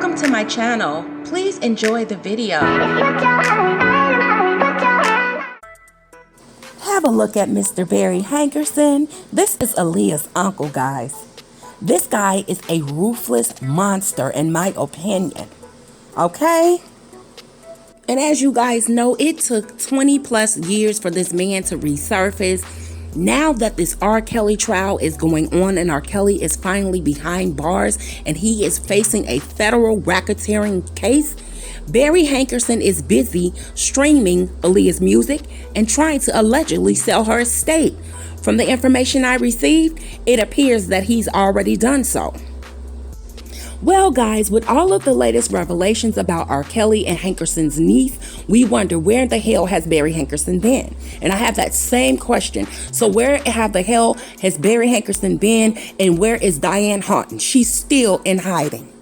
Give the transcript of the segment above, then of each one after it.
Welcome to my channel. Please enjoy the video. Have a look at Mr. Barry Hankerson. This is Aaliyah's uncle, guys. This guy is a ruthless monster in my opinion. Okay? And as you guys know, it took 20 plus years for this man to resurface. Now that this R.Kelly trial is going on and R.Kelly is finally behind bars and he is facing a federal racketeering case, Barry Hankerson is busy streaming Aaliyah's music and trying to allegedly sell her estate. From the information I received, it appears that he's already done so. Well, guys, with all of the latest revelations about R.Kelly and Hankerson's niece, we wonder where the hell has Barry Hankerson been? And I have that same question. So where the hell has Barry Hankerson been, and where is Diane Houghton? She's still in hiding.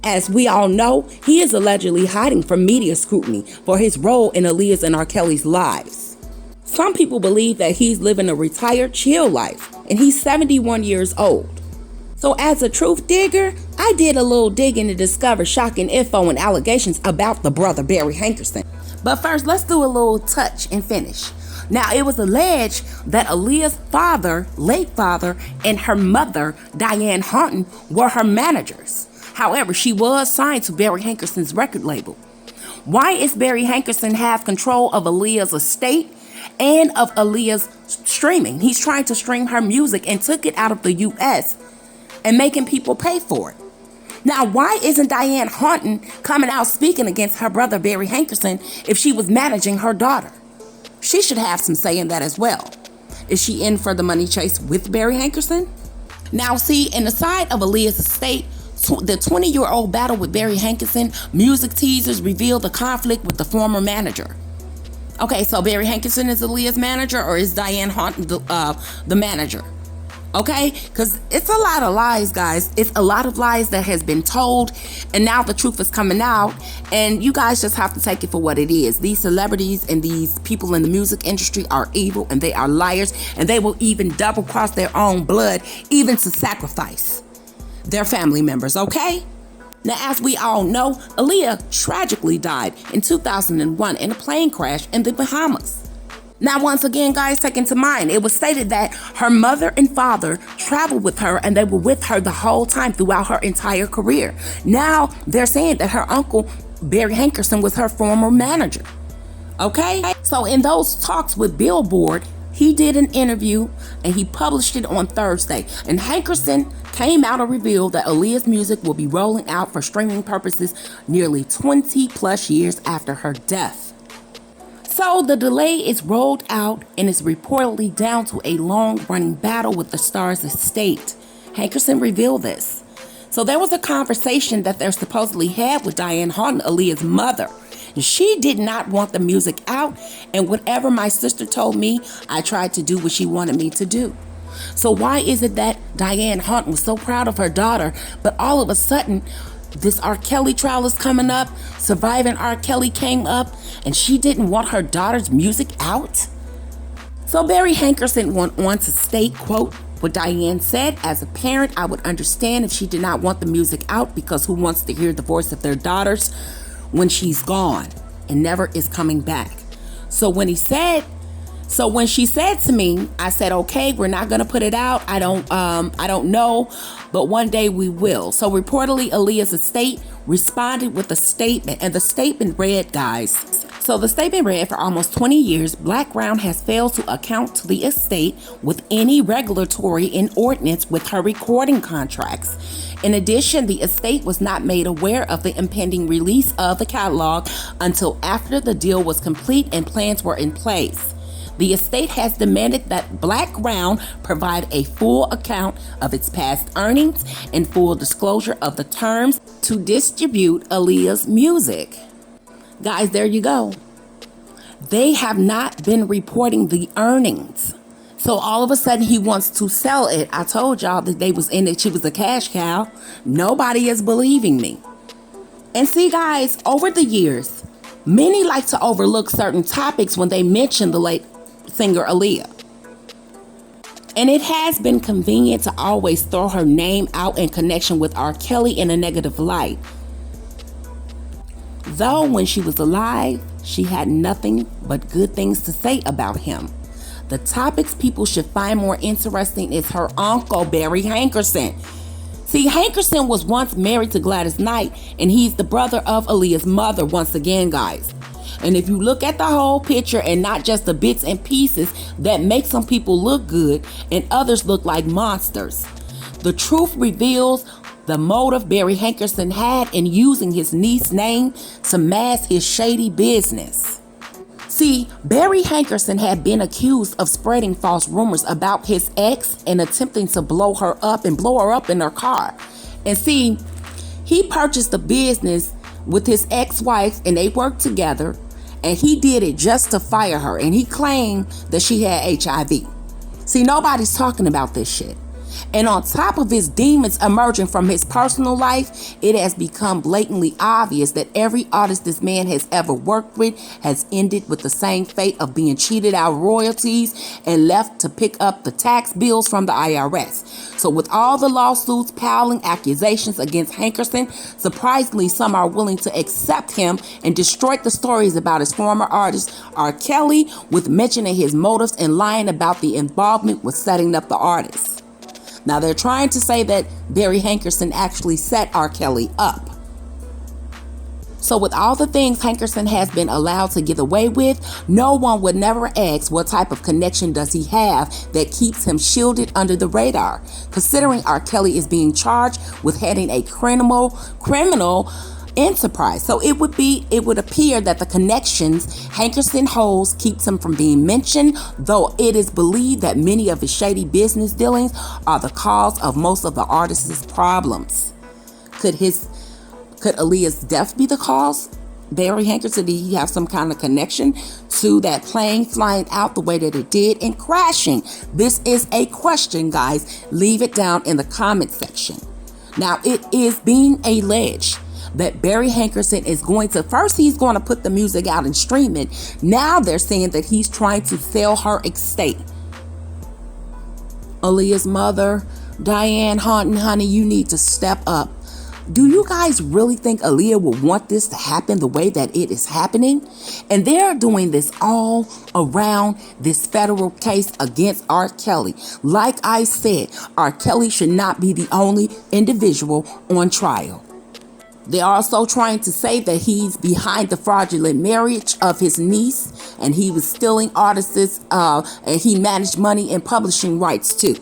As we all know, he is allegedly hiding from media scrutiny for his role in Aaliyah's and R.Kelly's lives. Some people believe that he's living a retired, chill life, and he's 71 years old. So as a truth digger, I did a little digging to discover shocking info and allegations about the brother Barry Hankerson. But first, let's do a little touch and finish. Now, it was alleged that Aaliyah's father, late father, and her mother, Diane Houghton, were her managers. However, she was signed to Barry Hankerson's record label. Why is Barry Hankerson have control of Aaliyah's estate and of Aaliyah's streaming? He's trying to stream her music and took it out of the U.S. and making people pay for it. Now, why isn't Diane Houghton coming out speaking against her brother Barry Hankerson if she was managing her daughter? She should have some say in that as well. Is she in for the money chase with Barry Hankerson? Now, see, in the side of Aaliyah's estate, the 20-year-old battle with Barry Hankerson, music teasers reveal the conflict with the former manager. Okay, so Barry Hankerson is Aaliyah's manager, or is Diane Houghton the manager? Okay, because it's a lot of lies, guys. It's a lot of lies that has been told, and now the truth is coming out, and you guys just have to take it for what it is. These celebrities and these people in the music industry are evil, and they are liars, and they will even double cross their own blood, even to sacrifice their family members, okay? Now, as we all know, Aaliyah tragically died in 2001 in a plane crash in the Bahamas. Now, once again, guys, take into mind, it was stated that her mother and father traveled with her and they were with her the whole time throughout her entire career. Now, they're saying that her uncle, Barry Hankerson, was her former manager. Okay? So in those talks with Billboard, he did an interview and he published it on Thursday. And Hankerson came out and revealed that Aaliyah's music will be rolling out for streaming purposes nearly 20 plus years after her death. So the delay is rolled out and is reportedly down to a long-running battle with the star's estate. Hankerson revealed this. So there was a conversation that they supposedly had with Diane Houghton, Aaliyah's mother. She did not want the music out, and whatever my sister told me, I tried to do what she wanted me to do. So why is it that Diane Houghton was so proud of her daughter, but all of a sudden, this R.Kelly trial is coming up, Surviving R.Kelly came up, and she didn't want her daughter's music out? So Barry Hankerson went on to state, quote, what Diane said, as a parent, I would understand if she did not want the music out, because who wants to hear the voice of their daughters when she's gone and never is coming back? So when she said to me, I said, okay, we're not going to put it out. I don't know, but one day we will. So reportedly, Aaliyah's estate responded with a statement, and the statement read, guys. So the statement read, for almost 20 years, Blackground has failed to account to the estate with any regulatory in ordinance with her recording contracts. In addition, the estate was not made aware of the impending release of the catalog until after the deal was complete and plans were in place. The estate has demanded that Blackground provide a full account of its past earnings and full disclosure of the terms to distribute Aaliyah's music. Guys, there you go. They have not been reporting the earnings. So all of a sudden he wants to sell it. I told y'all that they was in it. She was a cash cow. Nobody is believing me. And see, guys, over the years, many like to overlook certain topics when they mention the late singer Aaliyah. And it has been convenient to always throw her name out in connection with R. Kelly in a negative light. Though when she was alive, she had nothing but good things to say about him. The topics people should find more interesting is her uncle, Barry Hankerson. See, Hankerson was once married to Gladys Knight, and he's the brother of Aaliyah's mother once again, guys. And if you look at the whole picture and not just the bits and pieces, that make some people look good and others look like monsters. The truth reveals the motive Barry Hankerson had in using his niece's name to mask his shady business. See, Barry Hankerson had been accused of spreading false rumors about his ex and attempting to blow her up in her car. And see, he purchased the business with his ex-wife and they worked together, and he did it just to fire her, and he claimed that she had HIV. See, nobody's talking about this shit. And on top of his demons emerging from his personal life, it has become blatantly obvious that every artist this man has ever worked with has ended with the same fate of being cheated out of royalties and left to pick up the tax bills from the IRS. So with all the lawsuits piling accusations against Hankerson, surprisingly some are willing to accept him and destroy the stories about his former artist R.Kelly, with mentioning his motives and lying about the involvement with setting up the artist. Now, they're trying to say that Barry Hankerson actually set R.Kelly up. So with all the things Hankerson has been allowed to get away with, no one would never ask what type of connection does he have that keeps him shielded under the radar, considering R.Kelly is being charged with heading a criminal enterprise. So it would appear that the connections Hankerson holds keeps him from being mentioned, though it is believed that many of his shady business dealings are the cause of most of the artist's problems. Could Aaliyah's death be the cause? Barry Hankerson, did he have some kind of connection to that plane flying out the way that it did and crashing? This is a question, guys. Leave it down in the comment section. Now, it is being alleged that Barry Hankerson is he's going to put the music out and stream it. Now they're saying that he's trying to sell her estate. Aaliyah's mother, Diane Haunton, honey, you need to step up. Do you guys really think Aaliyah would want this to happen the way that it is happening? And they're doing this all around this federal case against R.Kelly. Like I said, R.Kelly should not be the only individual on trial. They're also trying to say that he's behind the fraudulent marriage of his niece, and he was stealing artists, and he managed money and publishing rights too.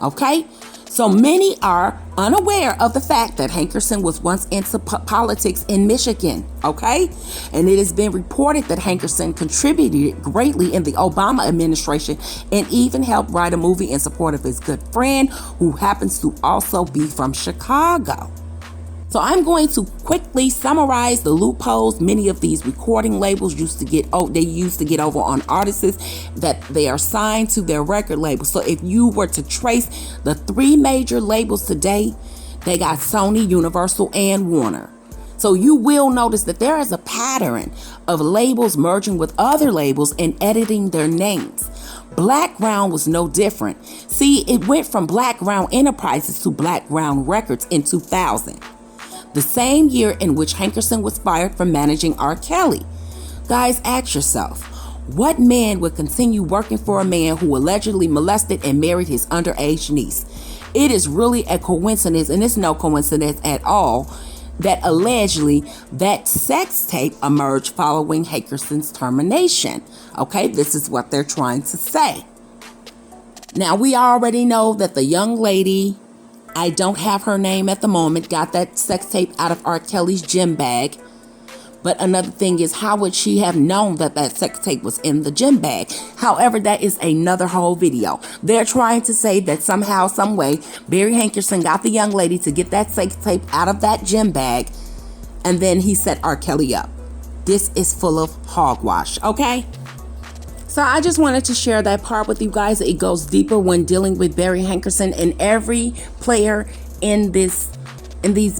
Okay? So many are unaware of the fact that Hankerson was once into politics in Michigan. Okay? And it has been reported that Hankerson contributed greatly in the Obama administration and even helped write a movie in support of his good friend, who happens to also be from Chicago. So I'm going to quickly summarize the loopholes many of these recording labels used to get over on artists that they are signed to their record label. So if you were to trace the three major labels today, they got Sony, Universal, and Warner. So you will notice that there is a pattern of labels merging with other labels and editing their names. Blackground was no different. See, it went from Blackground Enterprises to Blackground Records in 2000. The same year in which Hankerson was fired from managing R.Kelly. Guys, ask yourself, what man would continue working for a man who allegedly molested and married his underage niece? It is really a coincidence, and it's no coincidence at all, that allegedly that sex tape emerged following Hankerson's termination. Okay, this is what they're trying to say. Now, we already know that the young lady, I don't have her name at the moment, got that sex tape out of R. Kelly's gym bag. But another thing is, how would she have known that that sex tape was in the gym bag? However, that is another whole video. They're trying to say that somehow, some way, Barry Hankerson got the young lady to get that sex tape out of that gym bag, and then he set R. Kelly up. This is full of hogwash, okay? So I just wanted to share that part with you guys. It goes deeper when dealing with Barry Hankerson, and every player in these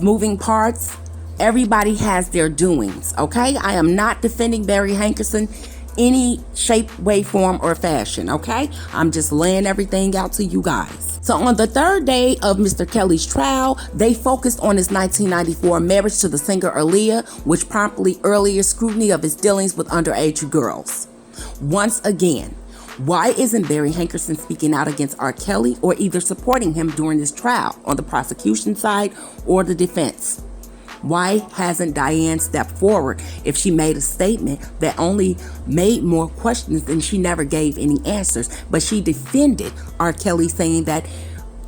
moving parts. Everybody has their doings, okay? I am not defending Barry Hankerson any shape, way, form, or fashion, okay? I'm just laying everything out to you guys. So on the third day of Mr. Kelly's trial, they focused on his 1994 marriage to the singer Aaliyah, which promptly earlier scrutiny of his dealings with underage girls. Once again, why isn't Barry Hankerson speaking out against R. Kelly or either supporting him during this trial on the prosecution side or the defense? Why hasn't Diane stepped forward if she made a statement that only made more questions than she never gave any answers? But she defended R. Kelly, saying that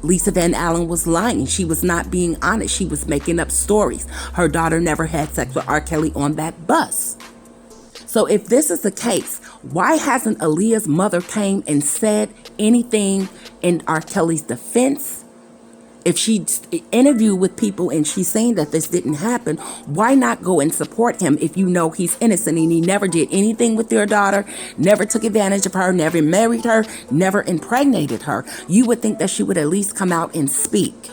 Lisa Van Allen was lying. She was not being honest. She was making up stories. Her daughter never had sex with R. Kelly on that bus. So if this is the case, why hasn't Aaliyah's mother came and said anything in R. Kelly's defense? If she interviewed with people and she's saying that this didn't happen, why not go and support him if you know he's innocent and he never did anything with your daughter, never took advantage of her, never married her, never impregnated her? You would think that she would at least come out and speak.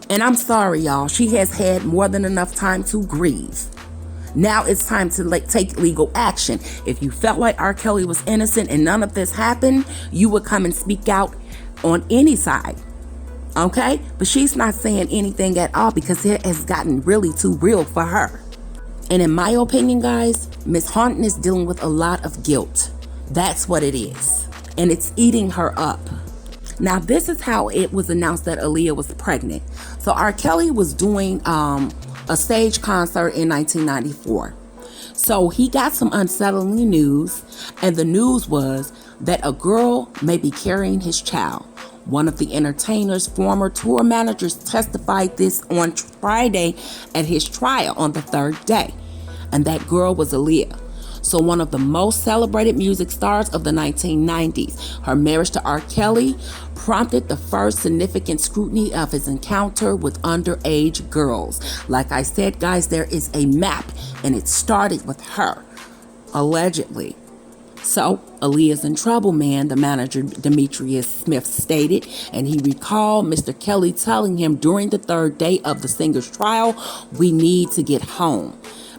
And I'm sorry, y'all. She has had more than enough time to grieve. Now it's time to take legal action. If you felt like R. Kelly was innocent and none of this happened, you would come and speak out on any side. Okay? But she's not saying anything at all because it has gotten really too real for her. And in my opinion, guys, Miss Haunton is dealing with a lot of guilt. That's what it is. And it's eating her up. Now, this is how it was announced that Aaliyah was pregnant. So R. Kelly was doing a stage concert in 1994. So he got some unsettling news, and the news was that a girl may be carrying his child. One of the entertainer's former tour managers testified this on Friday at his trial on the third day, and that girl was Aaliyah. So one of the most celebrated music stars of the 1990s. Her marriage to R. Kelly prompted the first significant scrutiny of his encounter with underage girls. Like I said, guys, there is a map, and it started with her, allegedly. So, Aaliyah's in trouble, man, the manager Demetrius Smith stated, and he recalled Mr. Kelly telling him during the third day of the singer's trial, "We need to get home."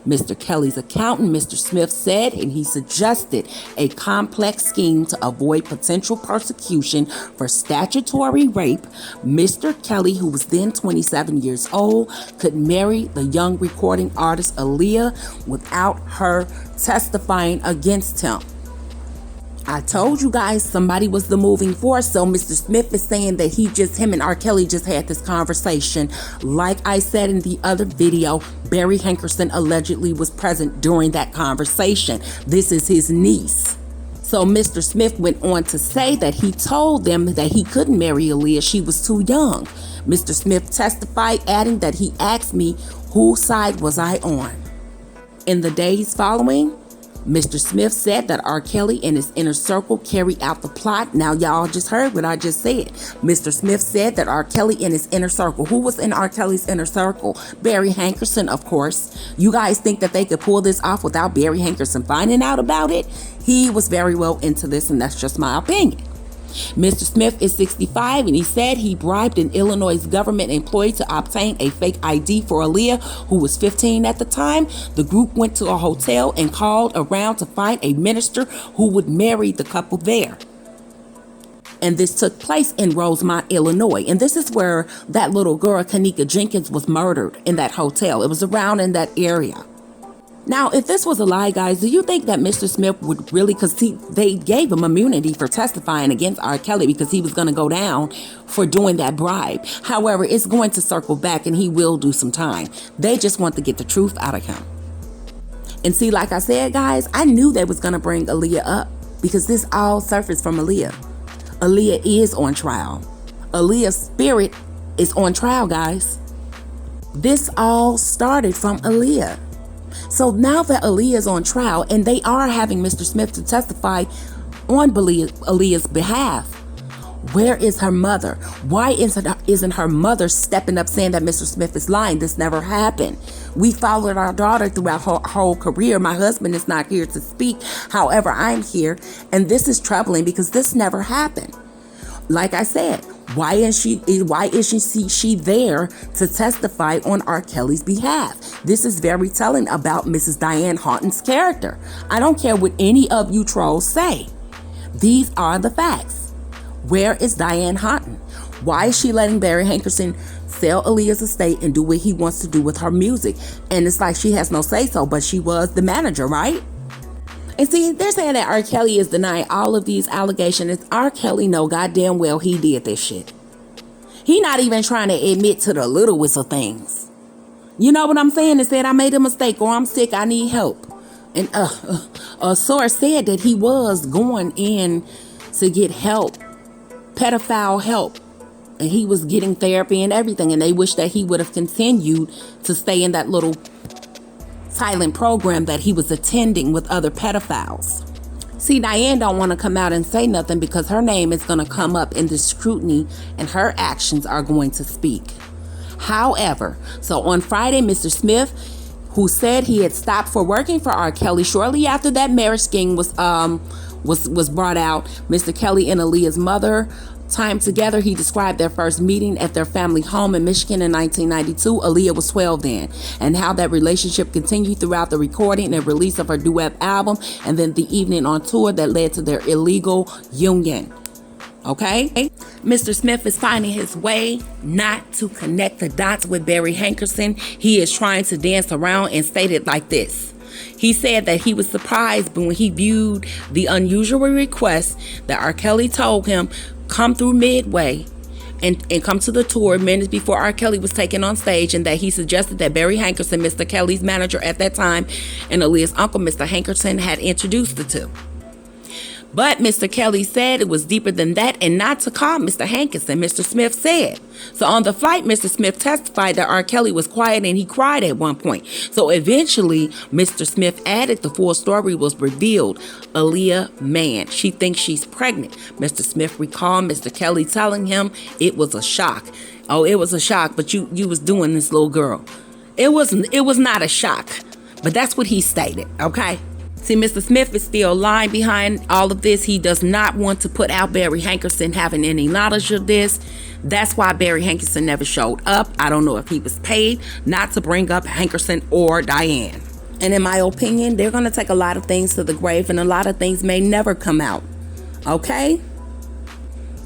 Mr. Kelly's accountant, Mr. Smith, said, and he suggested a complex scheme to avoid potential persecution for statutory rape. Mr. Kelly, who was then 27 years old, could marry the young recording artist Aaliyah without her testifying against him. I told you guys somebody was the moving force. So Mr. Smith is saying that him and R. Kelly just had this conversation. Like I said in the other video, Barry Hankerson allegedly was present during that conversation. This is his niece. So Mr. Smith went on to say that he told them that he couldn't marry Aaliyah. She was too young. Mr. Smith testified, adding that he asked me whose side was I on. In the days following, Mr. Smith said that R. Kelly and his inner circle carried out the plot. Now, y'all just heard what I just said. Mr. Smith said that R. Kelly and his inner circle. Who was in R. Kelly's inner circle? Barry Hankerson, of course. You guys think that they could pull this off without Barry Hankerson finding out about it? He was very well into this, and that's just my opinion. Mr. Smith is 65, and he said he bribed an Illinois government employee to obtain a fake ID for Aaliyah, who was 15 at the time. The group went to a hotel and called around to find a minister who would marry the couple there. And this took place in Rosemont, Illinois. And this is where that little girl, Kanika Jenkins, was murdered, in that hotel. It was around in that area. Now, if this was a lie, guys, do you think that Mr. Smith would really, because they gave him immunity for testifying against R. Kelly because he was going to go down for doing that bribe. However, it's going to circle back and he will do some time. They just want to get the truth out of him. And see, like I said, guys, I knew they was going to bring Aaliyah up because this all surfaced from Aaliyah. Aaliyah is on trial. Aaliyah's spirit is on trial, guys. This all started from Aaliyah. So now that Aaliyah is on trial and they are having Mr. Smith to testify on Aaliyah's behalf, where is her mother? Why isn't her mother stepping up saying that Mr. Smith is lying? This never happened. We followed our daughter throughout her whole career. My husband is not here to speak. However, I'm here. And this is troubling because this never happened. Like I said, why isn't she there to testify on R. Kelly's behalf? This is very telling about Mrs. Diane Haunton's character. I don't care what any of you trolls say. These are the facts. Where is Diane Houghton? Why is she letting Barry Hankerson sell Aaliyah's estate and do what he wants to do with her music? And it's like she has no say-so, but she was the manager, right? And see, they're saying that R. Kelly is denying all of these allegations. R. Kelly know goddamn well he did this shit. He not even trying to admit to the littlest of things. You know what I'm saying? It said, I made a mistake, or I'm sick, I need help. And a source said that he was going in to get help, pedophile help. And he was getting therapy and everything. And they wish that he would have continued to stay in that little silent program that he was attending with other pedophiles. See, Diane don't want to come out and say nothing because her name is going to come up in the scrutiny and her actions are going to speak. However, so on Friday, Mr. Smith, who said he had stopped for working for R. Kelly shortly after that marriage scheme was brought out, Mr. Kelly and Aaliyah's mother time together. He described their first meeting at their family home in Michigan in 1992. Aaliyah was 12 then, and how that relationship continued throughout the recording and release of her duet album, and then the evening on tour that led to their illegal union. Okay? Mr. Smith is finding his way not to connect the dots with Barry Hankerson. He is trying to dance around and stated like this. He said that he was surprised when he viewed the unusual request that R. Kelly told him come through midway and come to the tour minutes before R. Kelly was taken on stage, and that he suggested that Barry Hankerson, Mr. Kelly's manager at that time, and Aaliyah's uncle, Mr. Hankerson, had introduced the two. But Mr. Kelly said it was deeper than that and not to call Mr. Hankerson, Mr. Smith said. So on the flight, Mr. Smith testified that R. Kelly was quiet and he cried at one point. So eventually, Mr. Smith added the full story was revealed. Aaliyah, man, she thinks she's pregnant. Mr. Smith recalled Mr. Kelly telling him it was a shock. Oh, it was a shock, but you was doing this, little girl. It was not a shock, but that's what he stated, okay? See, Mr. Smith is still lying behind all of this. He does not want to put out Barry Hankerson having any knowledge of this. That's why Barry Hankerson never showed up. I don't know if he was paid not to bring up Hankerson or Diane. And in my opinion, they're going to take a lot of things to the grave, and a lot of things may never come out. Okay?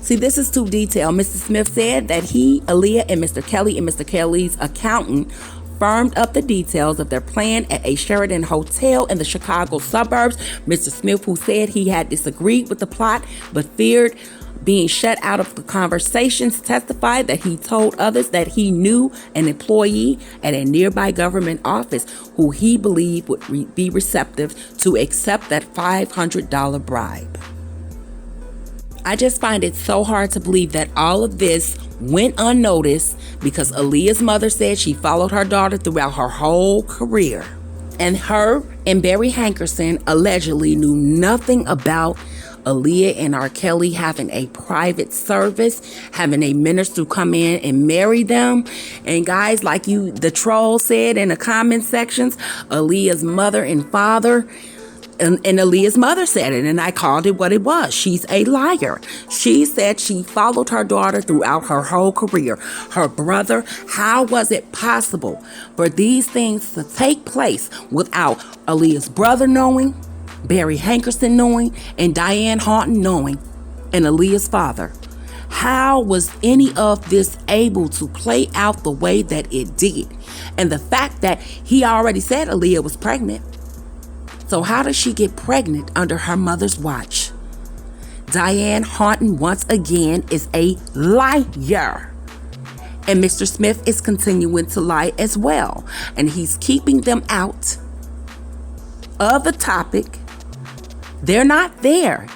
See, this is too detailed. Mr. Smith said that he, Aaliyah, and Mr. Kelly and Mr. Kelly's accountant firmed up the details of their plan at a Sheraton hotel in the Chicago suburbs. Mr. Smith, who said he had disagreed with the plot but feared being shut out of the conversations, testified that he told others that he knew an employee at a nearby government office who he believed would be receptive to accept that $500 bribe. I just find it so hard to believe that all of this went unnoticed because Aaliyah's mother said she followed her daughter throughout her whole career. And her and Barry Hankerson allegedly knew nothing about Aaliyah and R. Kelly having a private service, having a minister come in and marry them. And guys, like the troll said in the comment sections, Aaliyah's mother and father, and Aaliyah's mother said it, and I called it what it was. She's a liar. She said she followed her daughter throughout her whole career. Her brother, how was it possible for these things to take place without Aaliyah's brother knowing, Barry Hankerson knowing, and Diane Houghton knowing, and Aaliyah's father? How was any of this able to play out the way that it did? And the fact that he already said Aaliyah was pregnant. So how does she get pregnant under her mother's watch? Diane Houghton, once again, is a liar. And Mr. Smith is continuing to lie as well. And he's keeping them out of the topic. They're not there.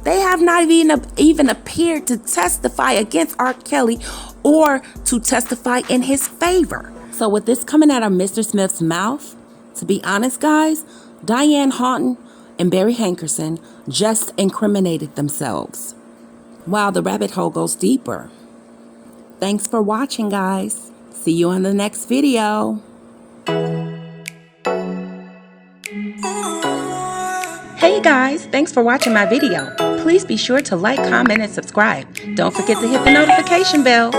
They have not even appeared to testify against R. Kelly or to testify in his favor. So with this coming out of Mr. Smith's mouth, to be honest, guys, Diane Houghton and Barry Hankerson just incriminated themselves. Wow, the rabbit hole goes deeper. Thanks for watching, guys. See you on the next video. Hey guys, thanks for watching my video. Please be sure to like, comment, and subscribe. Don't forget to hit the notification bell.